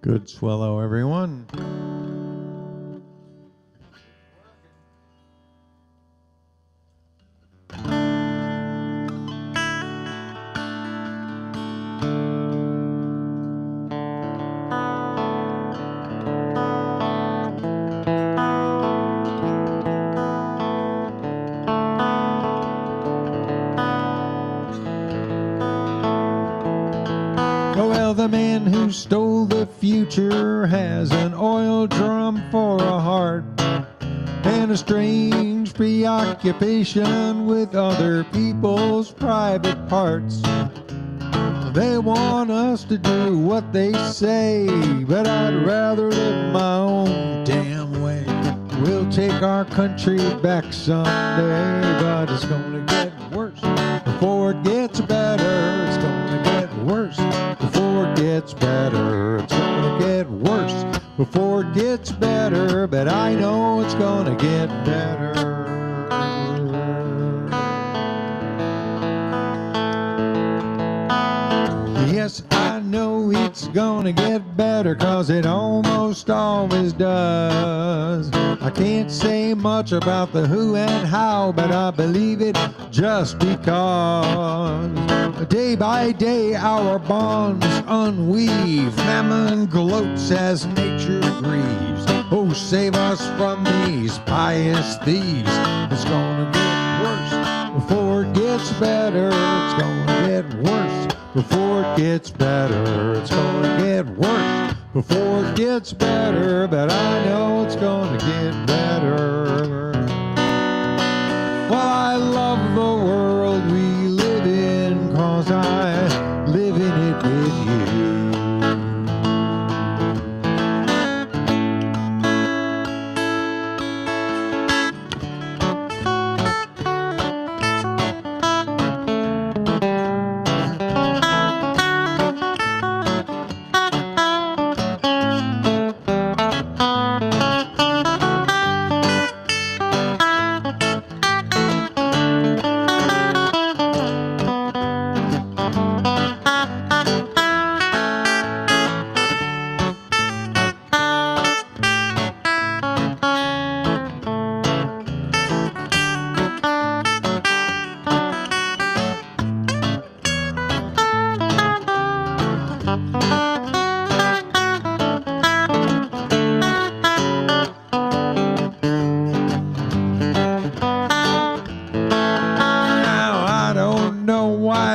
Good swallow, everyone. Well, the man who stole the future has an oil drum for a heart and a strange preoccupation with other people's private parts. They want us to do what they say, but I'd rather live my own damn way. We'll take our country back someday, but it's gonna get worse before it gets better. It's gonna get worse before it gets better. It's gonna get worse before it gets better, but I know it's gonna get better. Yes, I know it's gonna get better, 'cause it almost always does. I can't say much about the who and how, but I believe it just because. Day by day our bonds unweave, famine gloats as nature grieves. Oh, save us from these pious thieves. It's gonna get worse before it gets better. It's gonna get worse before it gets better. It's gonna get worse before it gets better, but I know it's gonna get better. Well, I love the world we live in, 'cause I live in it with you.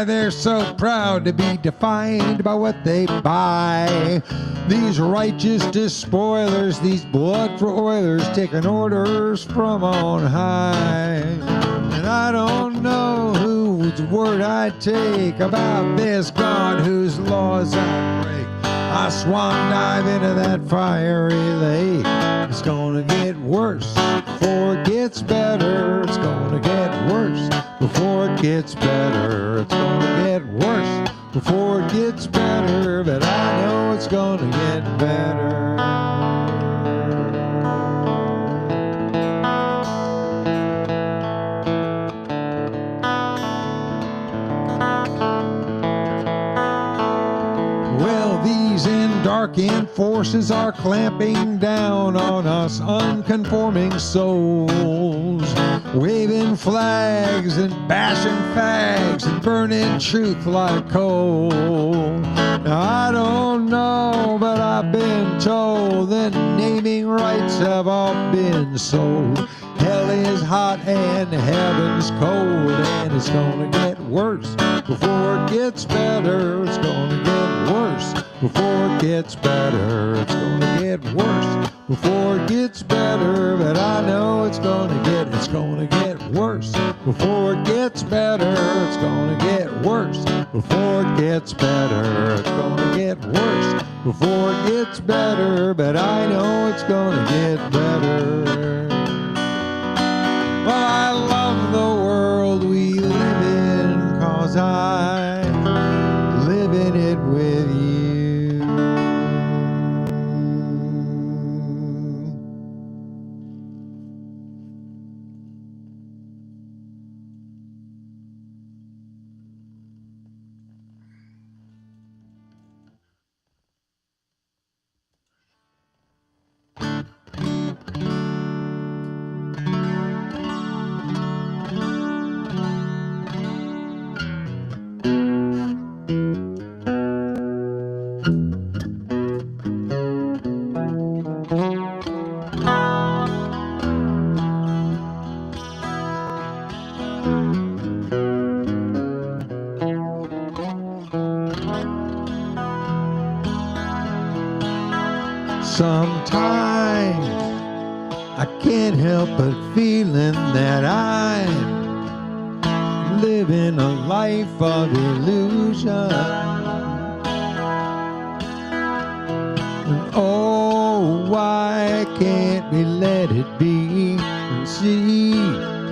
They're so proud to be defined by what they buy. These righteous despoilers, these blood for oilers, taking orders from on high. And I don't know whose word I take about this God whose laws I break. I swan dive into that fiery lake. It's gonna get worse before it gets better. It's gonna get worse before it gets better. It's gonna get worse before it gets better, but I know it's gonna get better. Dark-end forces are clamping down on us unconforming souls, waving flags and bashing fags and burning truth like coal. Now I don't know, but I've been told that naming rights have all been sold. Hell is hot and heaven's cold, and it's gonna get worse before it gets better. It's gonna get worse before it gets better. It's gonna get worse before it gets better, but I know it's gonna get worse before it gets better. It's gonna get worse before it gets better. It's gonna get worse before it gets better, but I know it's gonna get better. Well, I love the world we live in, 'cause I live in it with you. Sometimes I can't help but feeling that I'm living a life of illusion. And oh, why can't we let it be and see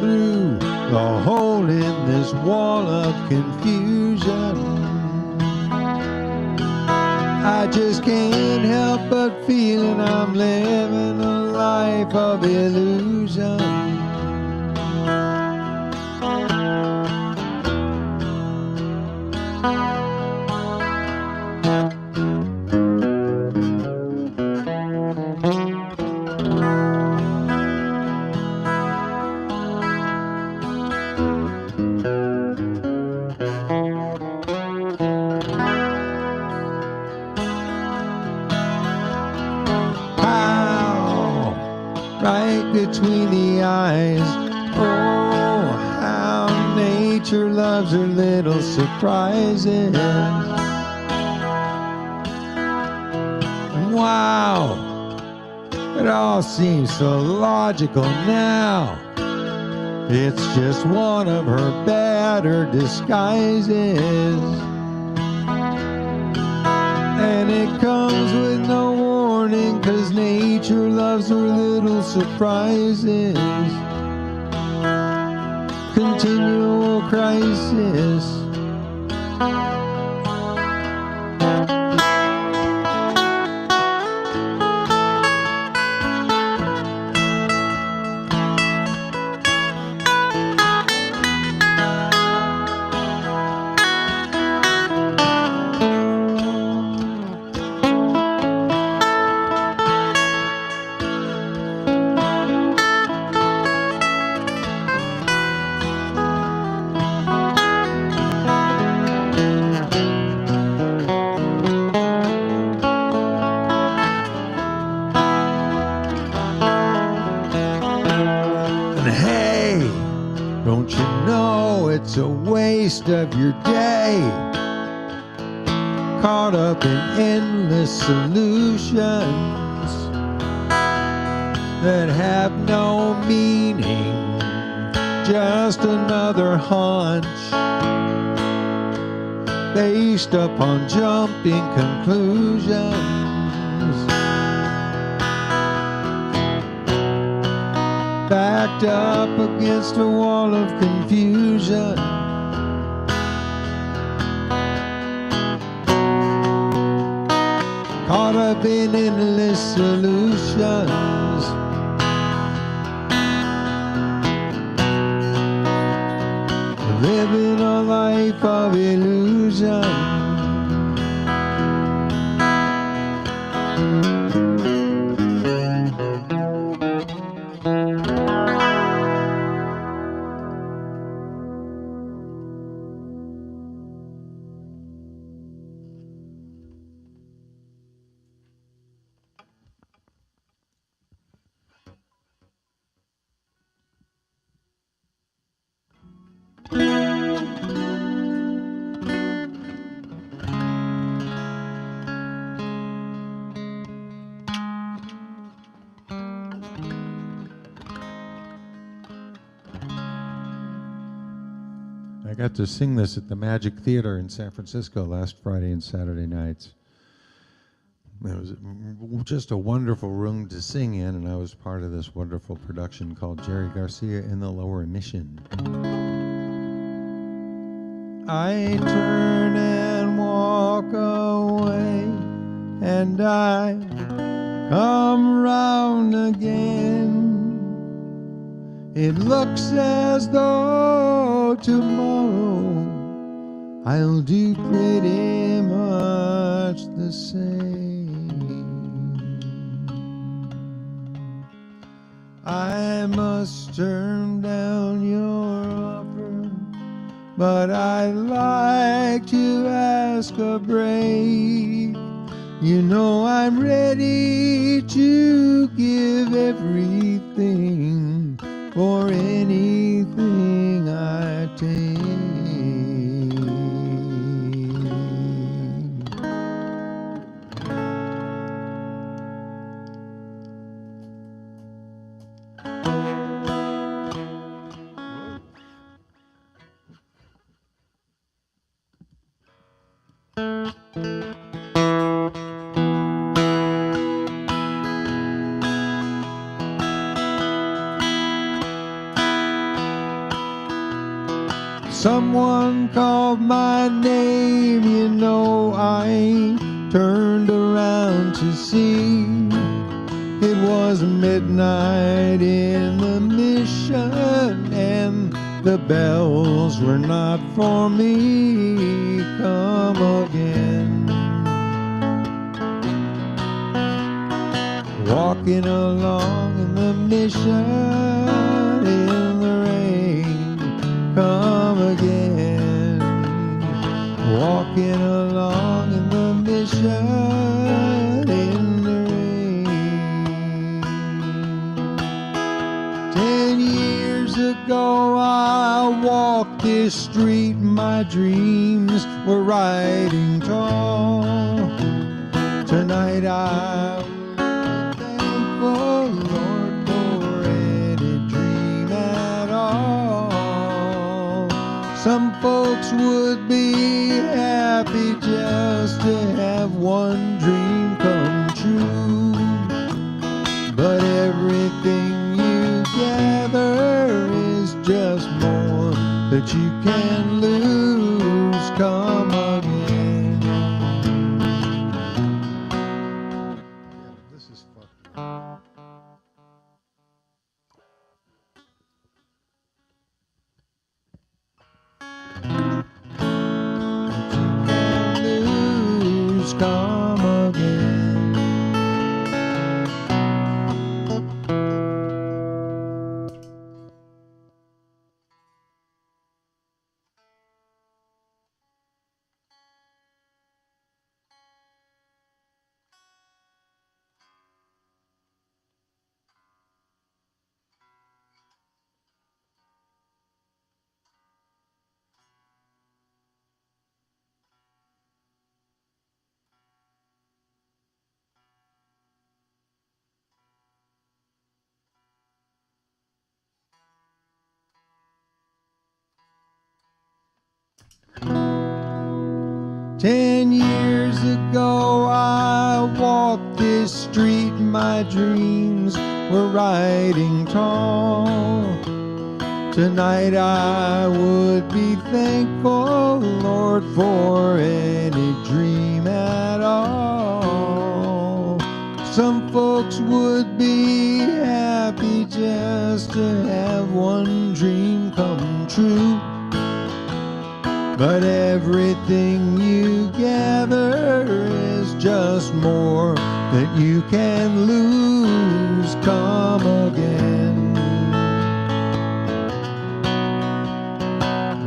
through the hole in this wall of confusion? I just can't help but feeling I'm living a life of illusion. Right between the eyes. Oh, how nature loves her little surprises. Wow, it all seems so logical now. It's just one of her better disguises. And it comes with no warning, 'cause nature loves her little surprises. Continual crisis. Hey, don't you know it's a waste of your day, caught up in endless solutions that have no meaning, just another hunch based upon jumping conclusions. Backed up against a wall of confusion. Caught up in endless solutions. Living a life of illusion. I got to sing this at the Magic Theater in San Francisco last Friday and Saturday nights. It was just a wonderful room to sing in, and I was part of this wonderful production called Jerry Garcia in the Lower Mission. I turn and walk away, and I come round again. It looks as though tomorrow I'll do pretty much the same. I must turn down your offer, but I'd like to ask a break. You know I'm ready to give everything for anything I take. Someone called my name, you know I turned around to see. It was midnight in the mission, and the bells were not for me. Come again. Walking along in the mission in the rain. Come again. Walking along in the mission in the rain. 10 years ago I walked this street, my dreams were riding tall. Tonight I will be thankful, Lord, for any dream at all. Some folks would be happy just to have one dream come true, but everything you gather is just more that you can lose. Come again. This is fucked up. Lose, come again. Ten years ago I walked this street, my dreams were riding tall. Tonight I would be thankful, Lord, for any dream at all. Some folks would be happy just to have one dream come true, but everything you gather is just more that you can lose. Come again.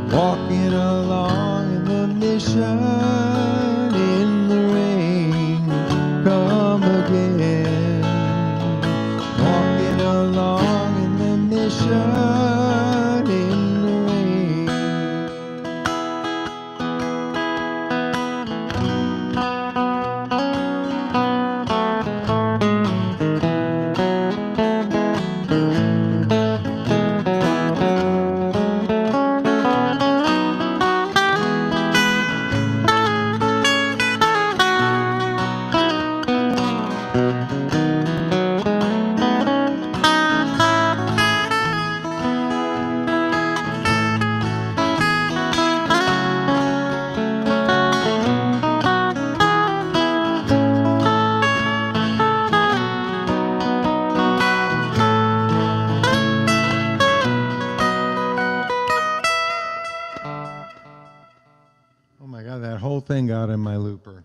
Walking along in the mission in the rain. Come again. Walking along in the mission in the rain. Oh my God, that whole thing got in my looper.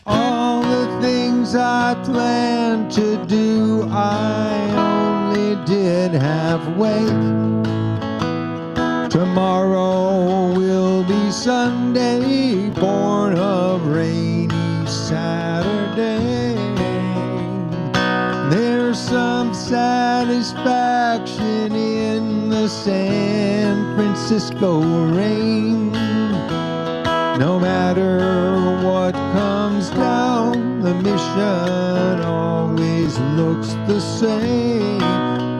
All the things I planned to do, I only did halfway. Tomorrow will be Sunday, born of rainy Saturday. There's some satisfaction in the San Francisco rain. No matter what comes down, the mission always looks the same.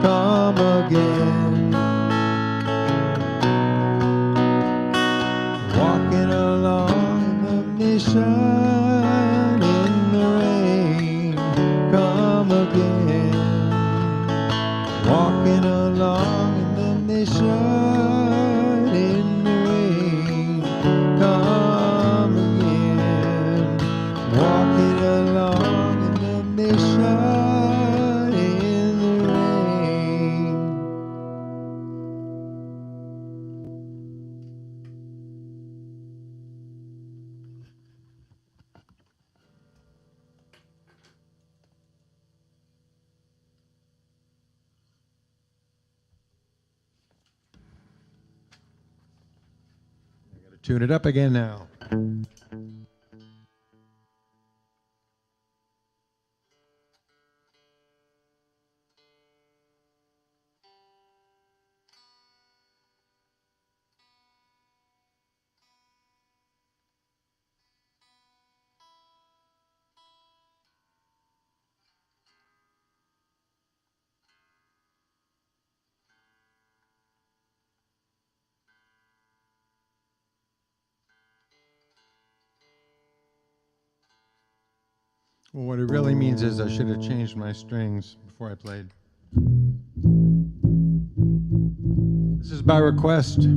Come again. Walking along the mission in the rain. Come again. Walking along in the mission in the rain. Tune it up again now. Well, what it really means is I should have changed my strings before I played. This is by request.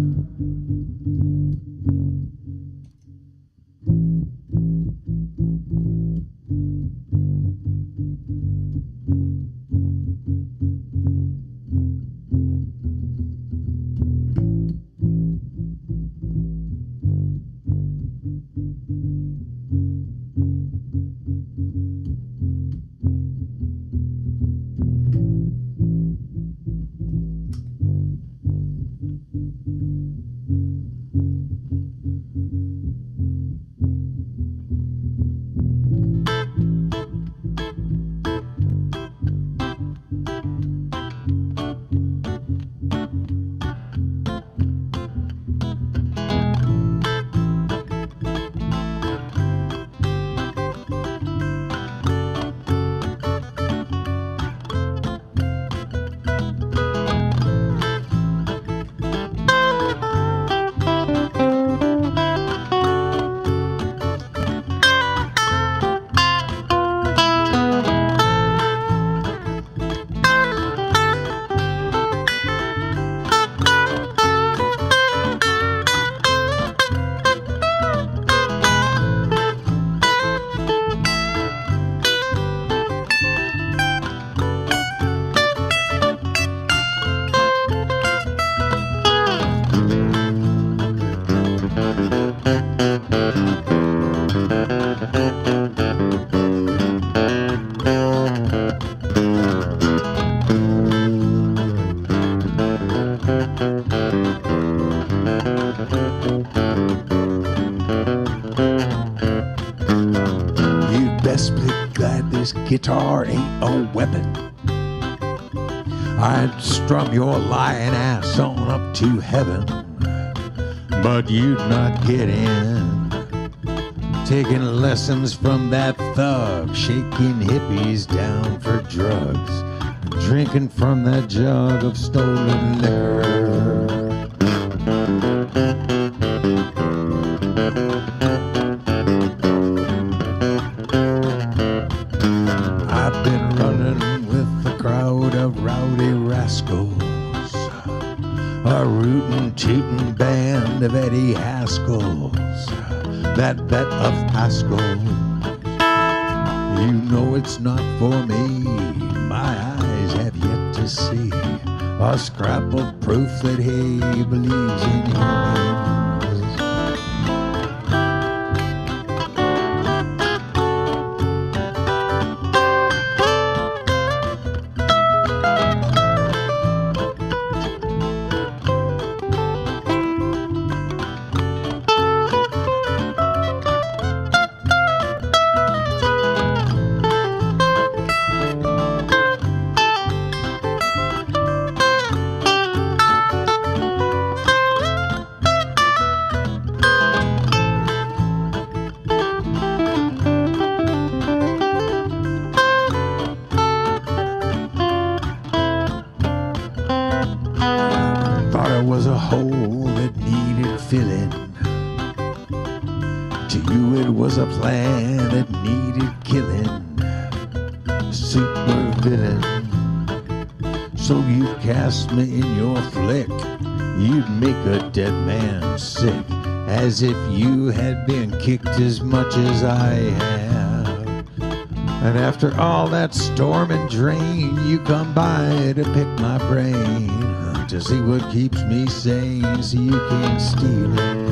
Guitar ain't a weapon. I'd strum your lying ass on up to heaven, but you'd not get in. Taking lessons from that thug, shaking hippies down for drugs, drinking from that jug of stolen liquor. A rootin' tootin' band of Eddie Haskell's, that bet of Haskell's. You know it's not for me, my eyes have yet to see a scrap of proof that he believes in humans. Was a hole that needed filling. To you it was a plan that needed killing. Super villain. So you'd cast me in your flick. You'd make a dead man sick, as if you had been kicked as much as I have. And after all that storm and drain, you come by to pick my brain, to see what keeps me sane, so you can steal it.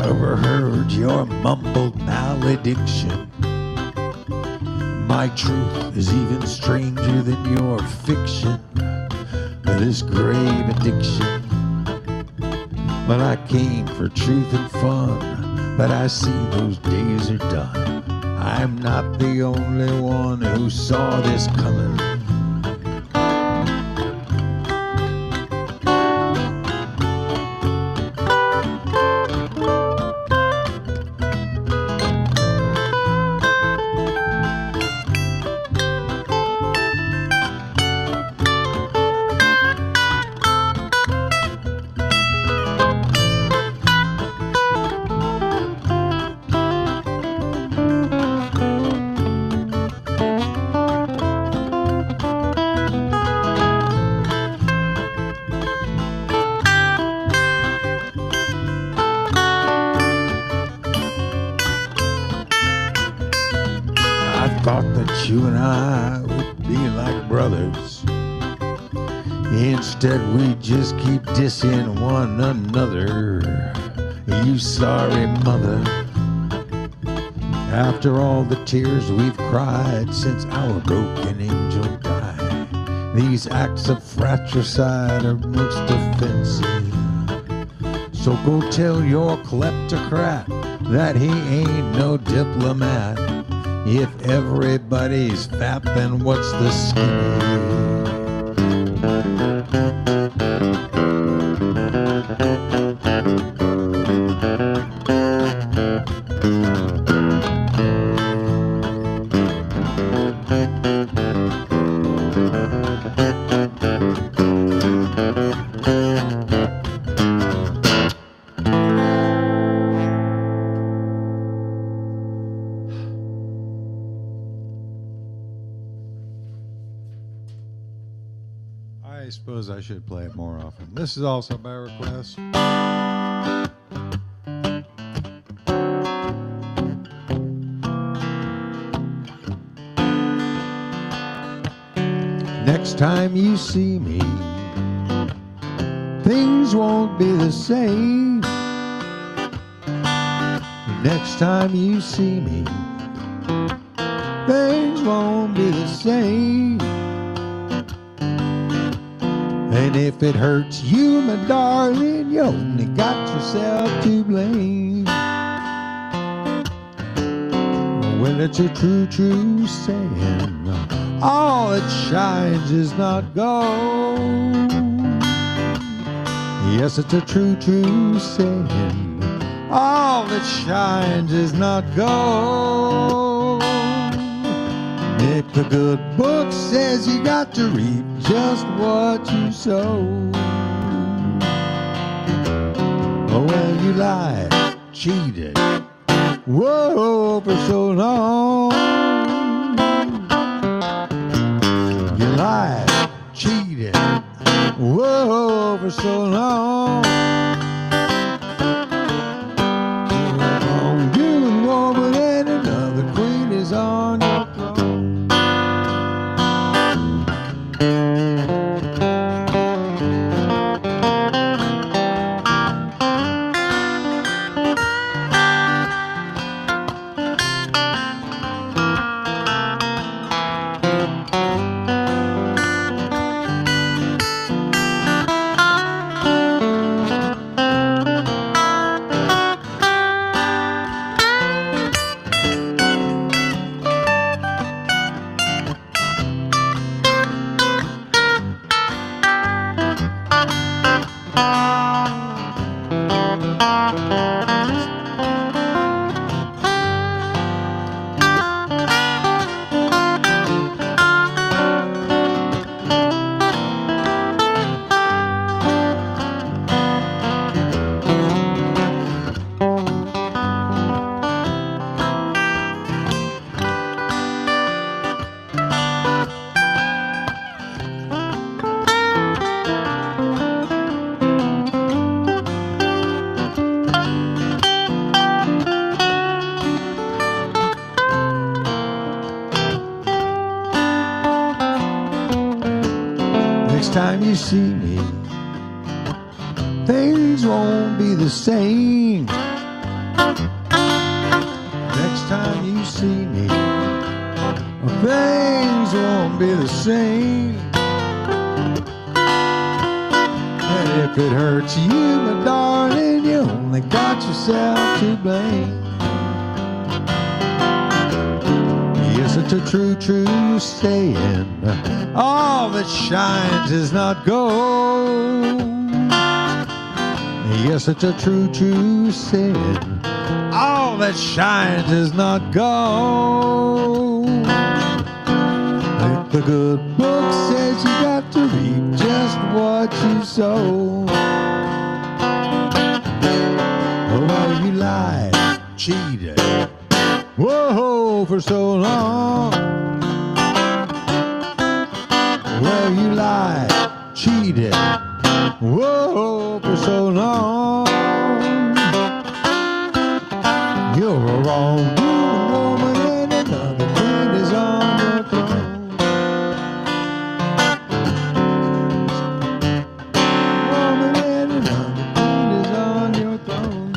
I overheard your mumbled malediction. My truth is even stranger than your fiction. This grave addiction. Well, I came for truth and fun, but I see those days are done. I'm not the only one who saw this coming. Thought that you and I would be like brothers. Instead we just keep dissing one another. You sorry mother. After all the tears we've cried since our broken angel died, these acts of fratricide are most offensive. So go tell your kleptocrat that he ain't no diplomat. If everybody's fat, then what's the skinny? I suppose I should play it more often. This is also by request. Next time you see me, things won't be the same. Next time you see me, things won't be the same. And if it hurts you, my darling, you only got yourself to blame. Well, it's a true, true saying, all that shines is not gold. Yes, it's a true, true saying, all that shines is not gold. If the good book says you got to reap just what you sow, oh, well, you lied, cheated, whoa, for so long. You lied, cheated, whoa, for so long. You and woman and another queen is on your throne. Next time you see me, things won't be the same. Next time you see me, things won't be the same. And if it hurts you, my darling, you only got yourself to blame. Yes, it's a true, true saying, all that shines is not gold. Yes, it's a true, true saying, all that shines is not gold. Like the good book says, you got to reap just what you sow. Oh, well, you lied, cheated, whoa, for so long. Well, you lied, cheated, whoa, for so long. You're a wrong-doing woman and another queen is on your throne. Woman and another queen is on your throne.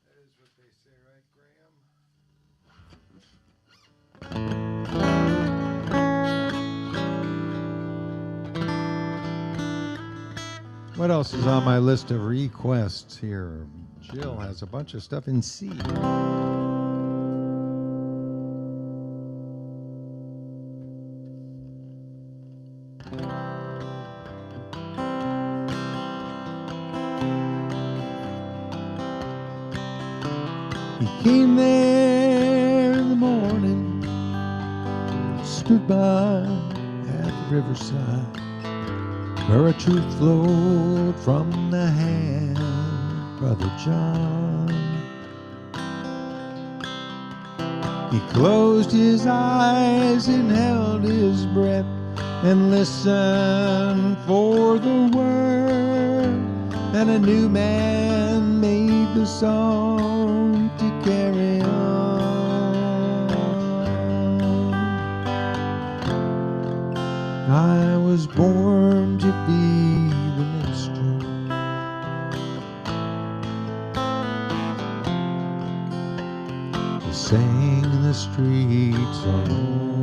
That is what they say, right, Graham? What else is on my list of requests here? Jill has a bunch of stuff in C. He came there in the morning, stood by at the riverside, where a truth flowed from the hand of Brother John. He closed his eyes and held his breath and listened for the word, and a new man made the song to carry on. I was born to be the minstrel, to sing in the streets alone,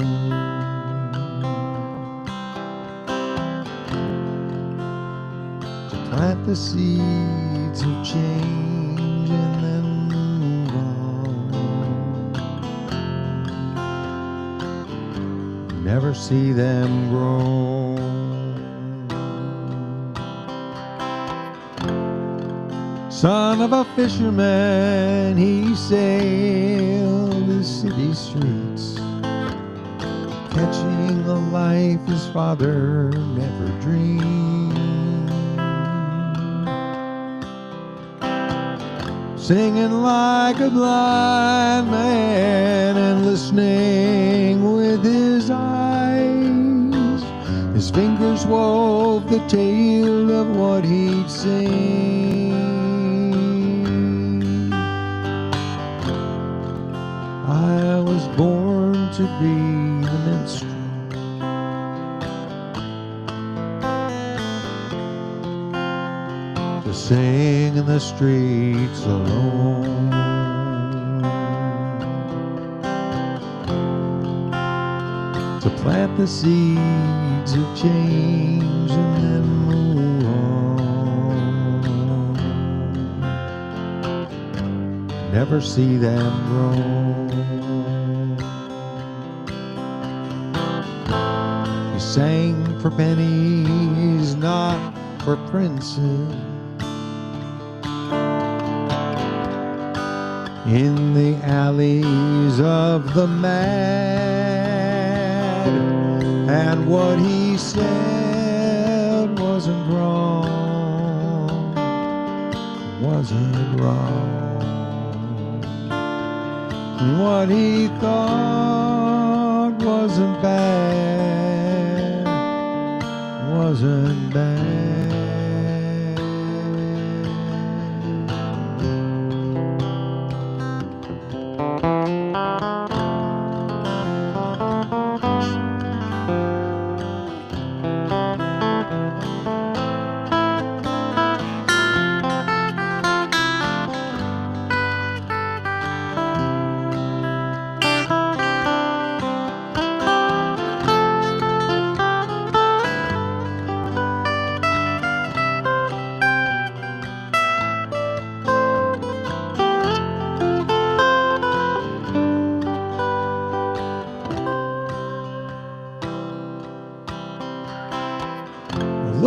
to plant the seeds of change and then move on, never see them grow. Son of a fisherman, he sailed the city streets, catching a life his father never dreamed, singing like a blind man and listening with his eyes. His fingers wove the tale of what he'd seen. I was born to be the minstrel, to sing in the streets alone, to plant the seeds of change and then move on, never see them grow. He sang for pennies, not for princes, in the alleys of the mad, and what he said wasn't wrong, wasn't wrong. What he thought wasn't bad, wasn't bad.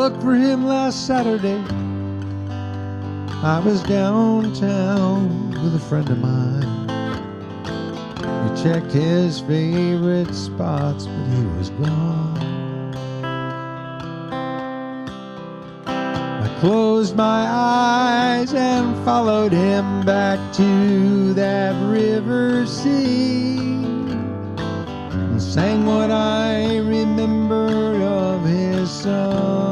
looked for him last Saturday. I was downtown with a friend of mine. We checked his favorite spots, but he was gone. I closed my eyes and followed him back to that river sea, and sang what I remembered of his song.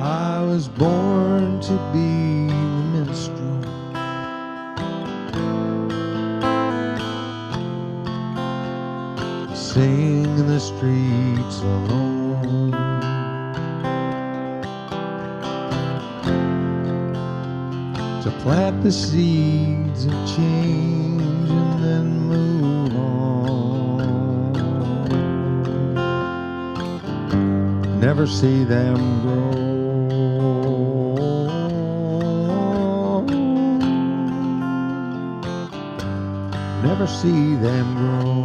I was born to be the minstrel, sing in the streets alone, to plant the seeds of change and then move on. Never see them grow. Never see them grow.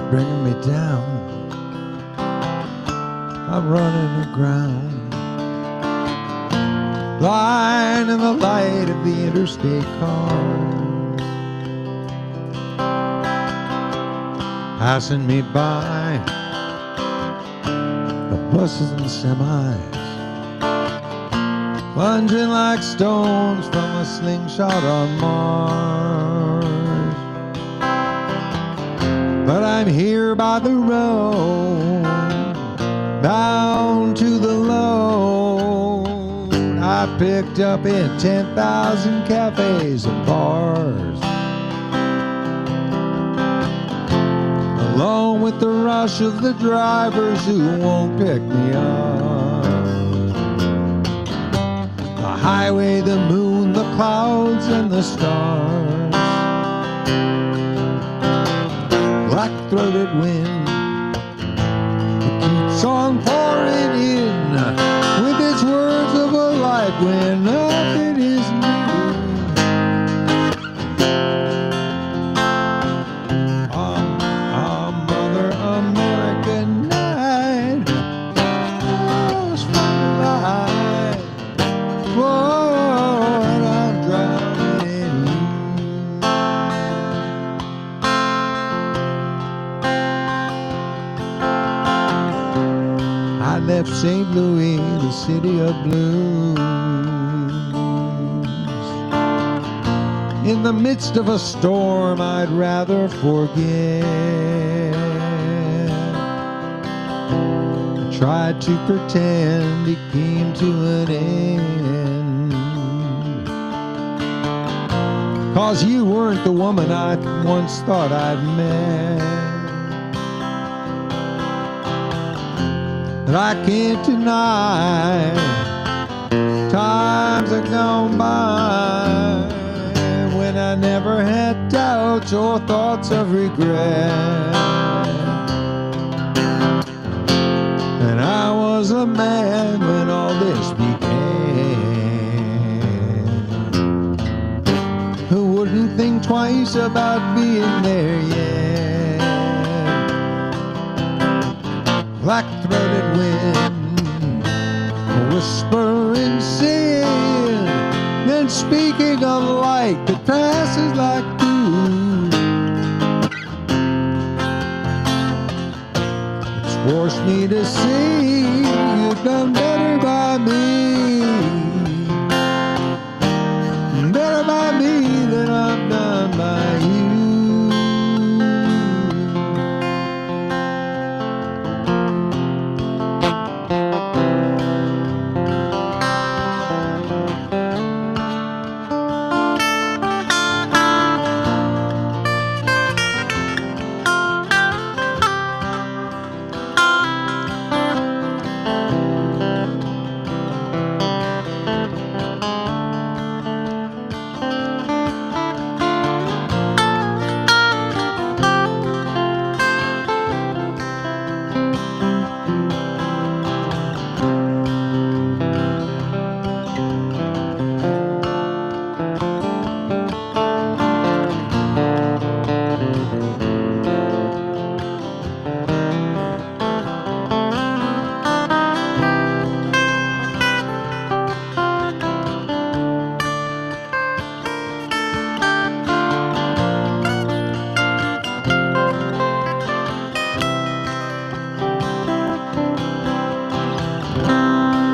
Bringing me down, I'm running aground, blind in the light of the interstate cars, passing me by, the buses and semis, plunging like stones from a slingshot on Mars. But I'm here by the road, bound to the load I picked up in 10,000 cafes and bars, along with the rush of the drivers who won't pick me up. The highway, the moon, the clouds, and the stars, black-throated wind, it keeps on pouring in with its words of a life when nothing is new. Mother American night, lost my life, whoa, and I'm drowning in you. I left St. Louis, the city of blues, in the midst of a storm I'd rather forget. I tried to pretend it came to an end, 'cause you weren't the woman I once thought I'd met. But I can't deny times have gone by when I never had doubts or thoughts of regret. And I was a man when all this began, who wouldn't think twice about being there yet. Black-throated wind, whispering sin, then speaking of light that passes like dew. It's forced me to see you've done better by me, better by me than I've done by you.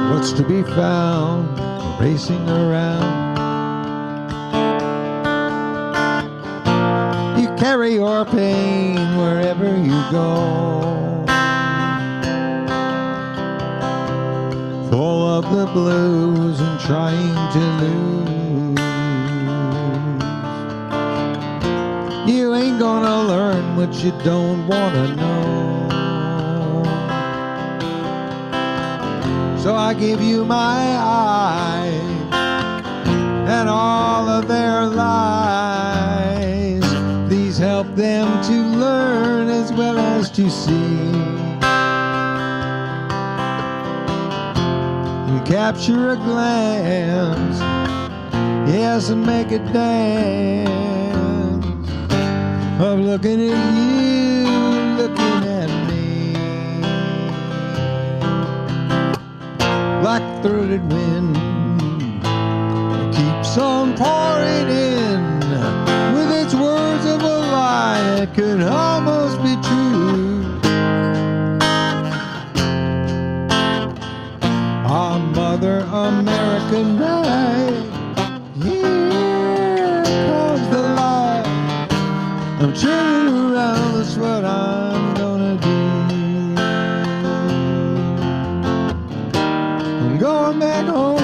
What's to be found racing around? You carry your pain wherever you go, full of the blues and trying to lose. You ain't gonna learn what you don't wanna know. So I give you my eyes and all of their lies. Please help them to learn as well as to see. You capture a glance, yes, and make it dance, of looking at you, looking at me. Black-throated wind keeps on pouring in with its words of a lie that could almost be true. Our Mother America night, here comes the light. I'm turning around, that's what I'm gonna do. Going back home.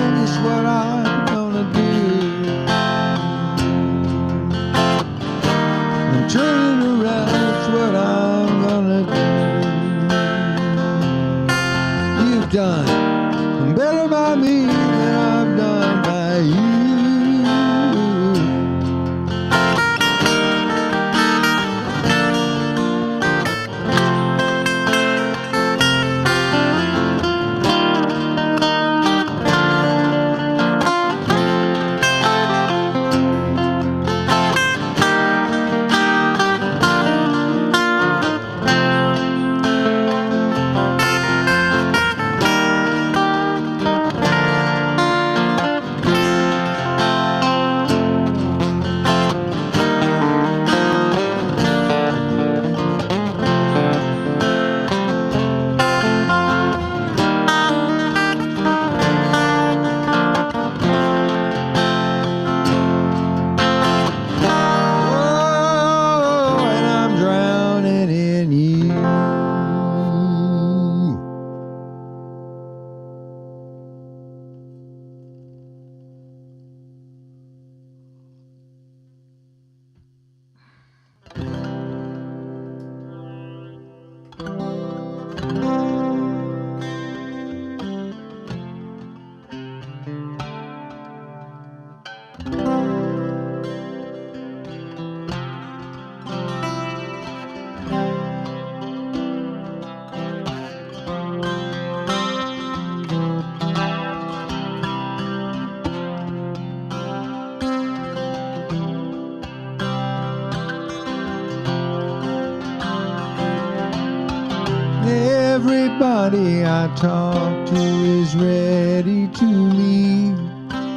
Everybody I talk to is ready to leave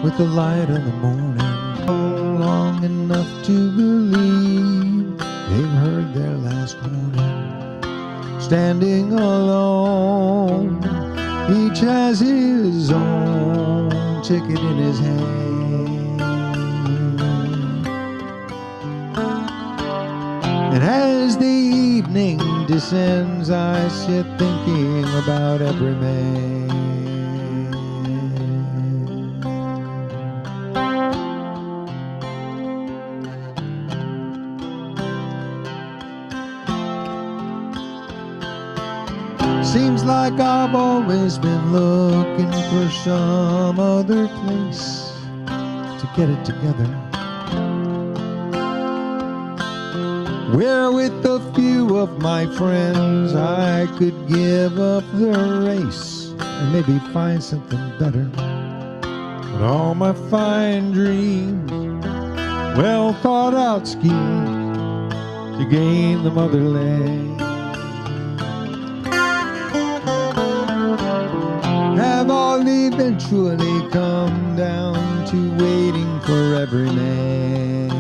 with the light of the morning. Long enough to believe they've heard their last warning. Standing alone, each has his own ticket in his hand. And as the evening descends, I sit thinking about Everyman. Seems like I've always been looking for some other place to get it together, where with a few of my friends I could give up the race and maybe find something better. But all my fine dreams, well thought out schemes to gain the motherland, have all eventually come down to waiting for Everyman.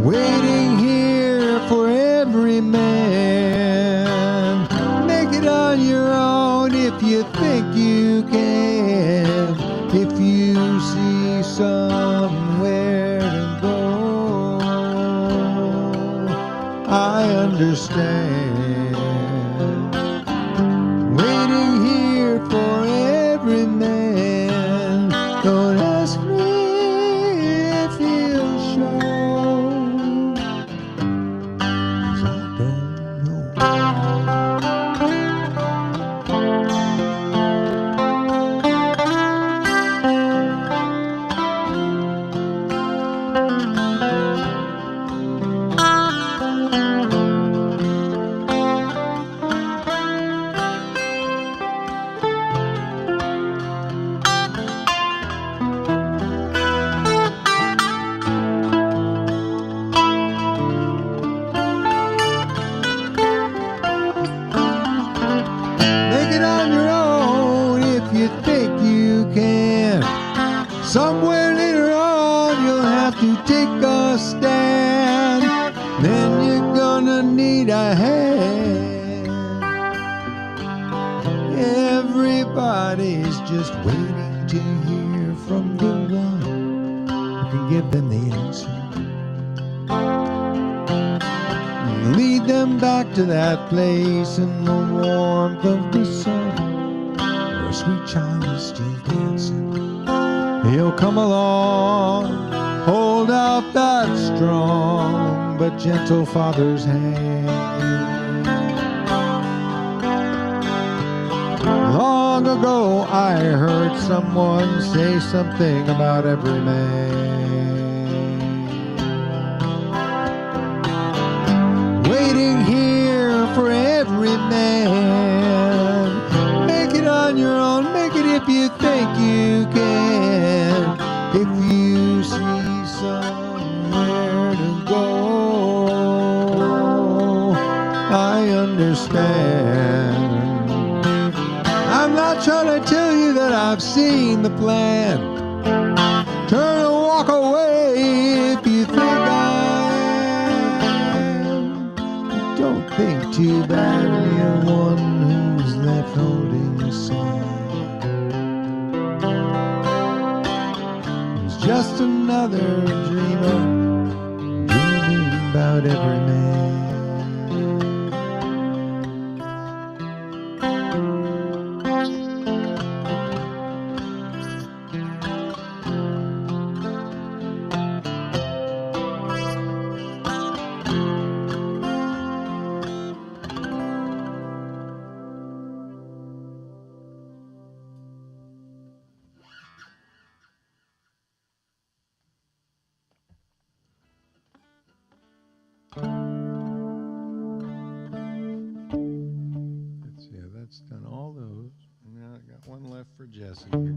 Waiting here for Everyman. Make it on your own if you think you can. If you see somewhere to go, I understand. Waiting here for Everyman. Don't ask me if he'll show, 'cause I don't know. Somewhere later on you'll have to take a stand, then you're gonna need a hand. Everybody's just waiting to hear from the one who can give them the answer, and lead them back to that place in the warmth of the sun, where a sweet child is still dancing. He'll come along, hold out that strong but gentle father's hand. Long ago I heard someone say something about Everyman. Waiting here for Everyman. Make it on your own, make it if you think you can. If you see somewhere to go, I understand. I'm not trying to tell you that I've seen the plan. Turn and walk away if you think I am. Don't think too badly of one who's left holding the sand. Just another dreamer dreaming about Everyman. That's done all those. Now I got one left for Jesse here.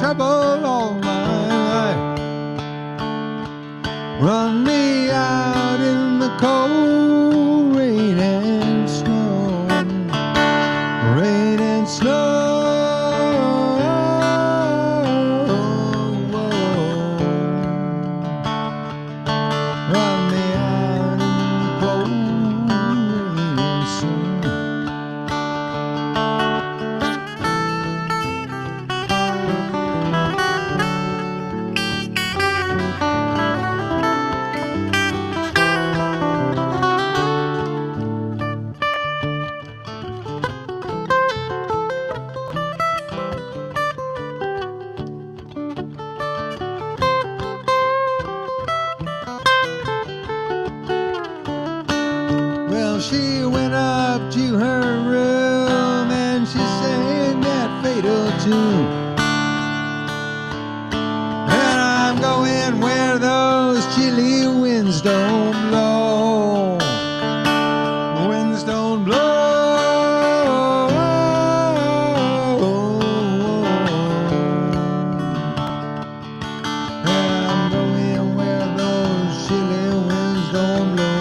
trouble all my life. Run me out in the cold rain and snow, rain and snow. Run me out in the cold rain and snow. Well, she went up to her room and she sang that fatal tune. And I'm going where those chilly winds don't blow. Winds don't blow. And I'm going where those chilly winds don't blow.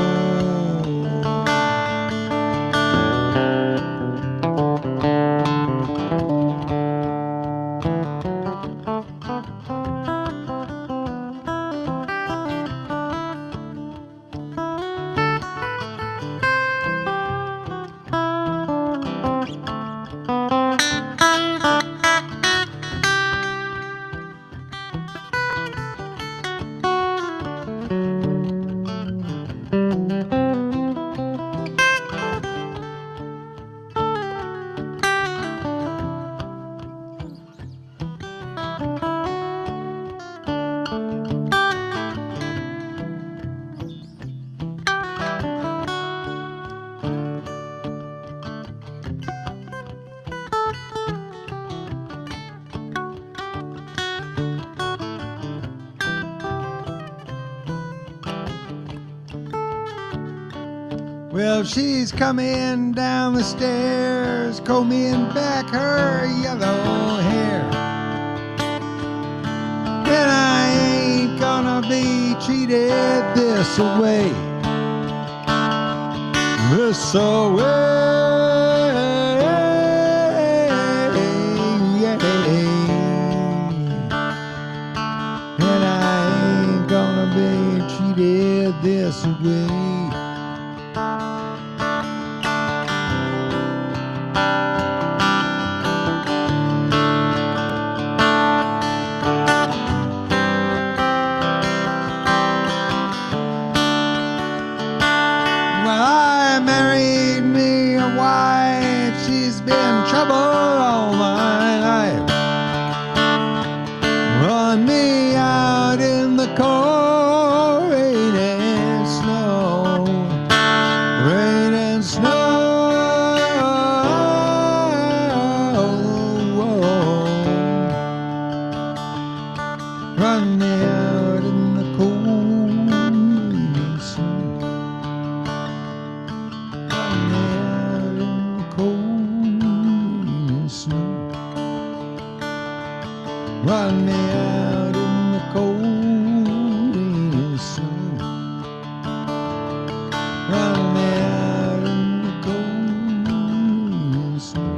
Well, she's coming down the stairs, combing back her yellow hair. And I ain't gonna be treated this way. This way. And I ain't gonna be treated this way. Married me a wife, she's been trouble all my life. Run me out in the cold rain and snow, rain and snow. Run me out in the cold rain and snow. Run me out in the cold rain and snow. Run me out in the cold rain and snow.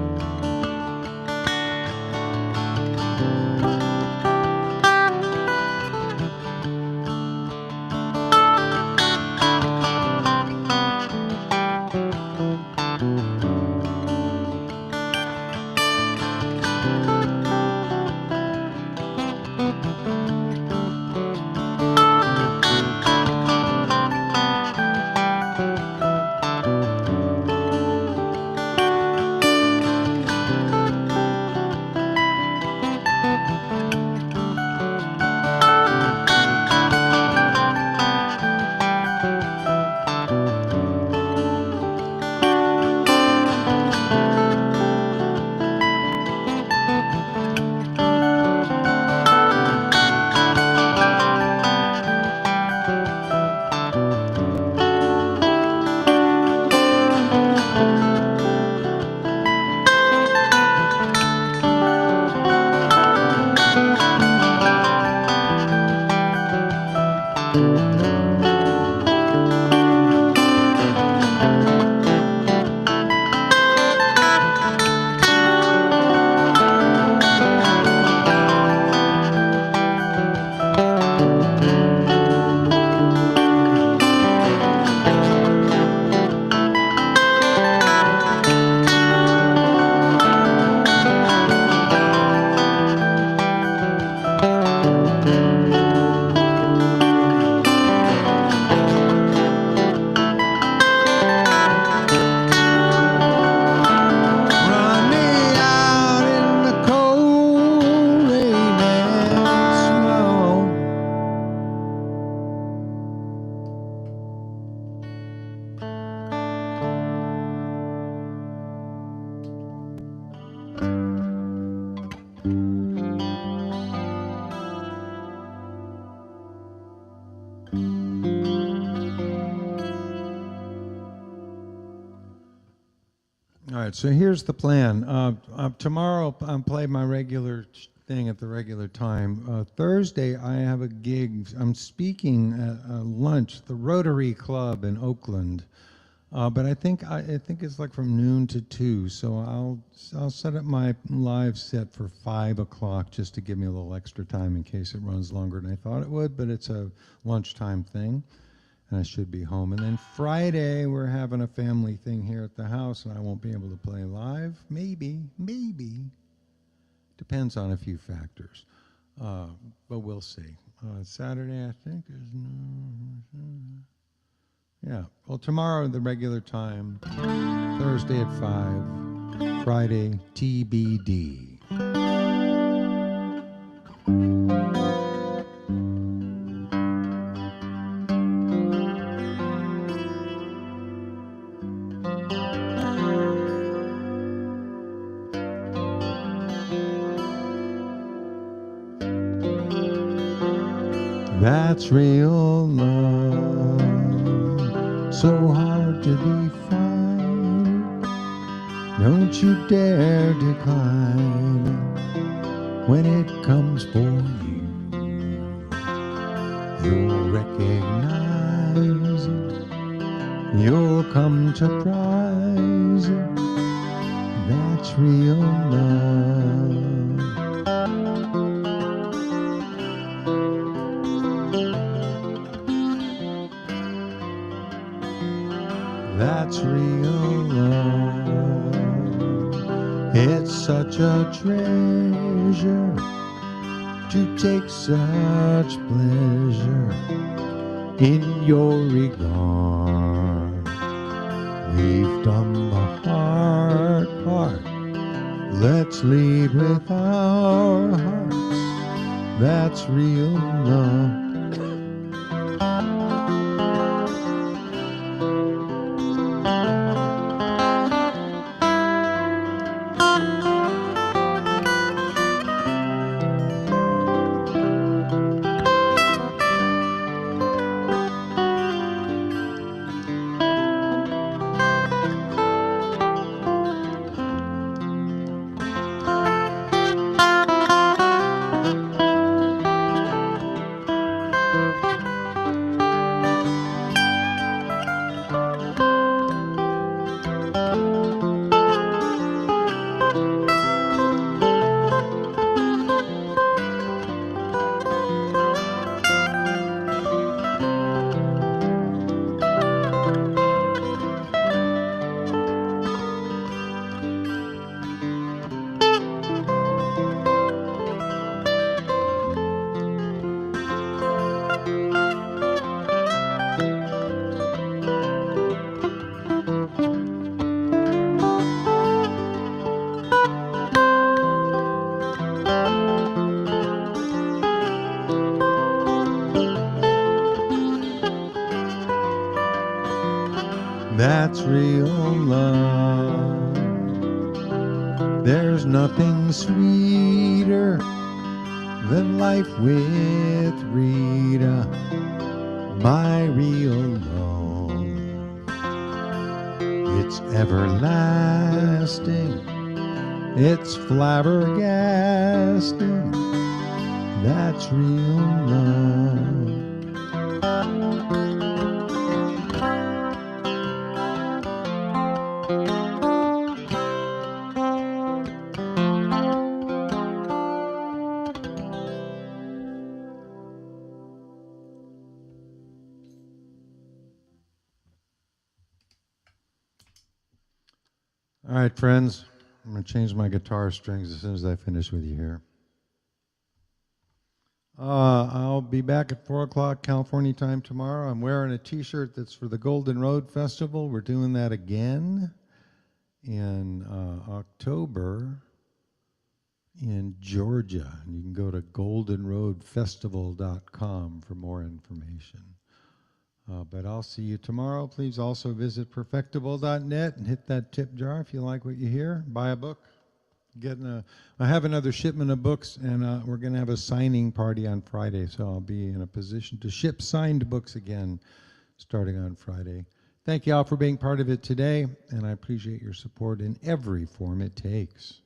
right, so here's the plan. Tomorrow I'll play my regular thing at the regular time. Thursday I have a gig. I'm speaking at lunch, the Rotary Club in Oakland. But I think it's like from noon to 2, so I'll set up my live set for 5 o'clock just to give me a little extra time in case it runs longer than I thought it would. But it's a lunchtime thing, and I should be home. And then Friday we're having a family thing here at the house, and I won't be able to play live. Maybe, depends on a few factors, but we'll see. Saturday I think is no. Yeah, well, tomorrow the regular time, Thursday at 5, Friday TBD. That's real love. So hard to define. Don't you dare decline when it comes for you. You'll recognize it. You'll come to prize it. That's real love. That's real love. It's such a treasure to take such pleasure in your regard. We've done the hard part. Let's lead with our hearts. That's real love. That's real love. There's nothing sweeter than life with Rita, my real love. It's everlasting, it's flabbergasting. That's real love. All right, friends, I'm going to change my guitar strings as soon as I finish with you here. I'll be back at 4 o'clock California time tomorrow. I'm wearing a t-shirt that's for the Golden Road Festival. We're doing that again in October in Georgia. And you can go to goldenroadfestival.com for more information. But I'll see you tomorrow. Please also visit perfectible.net and hit that tip jar if you like what you hear. Buy a book. I have another shipment of books, and we're going to have a signing party on Friday, so I'll be in a position to ship signed books again starting on Friday. Thank you all for being part of it today, and I appreciate your support in every form it takes.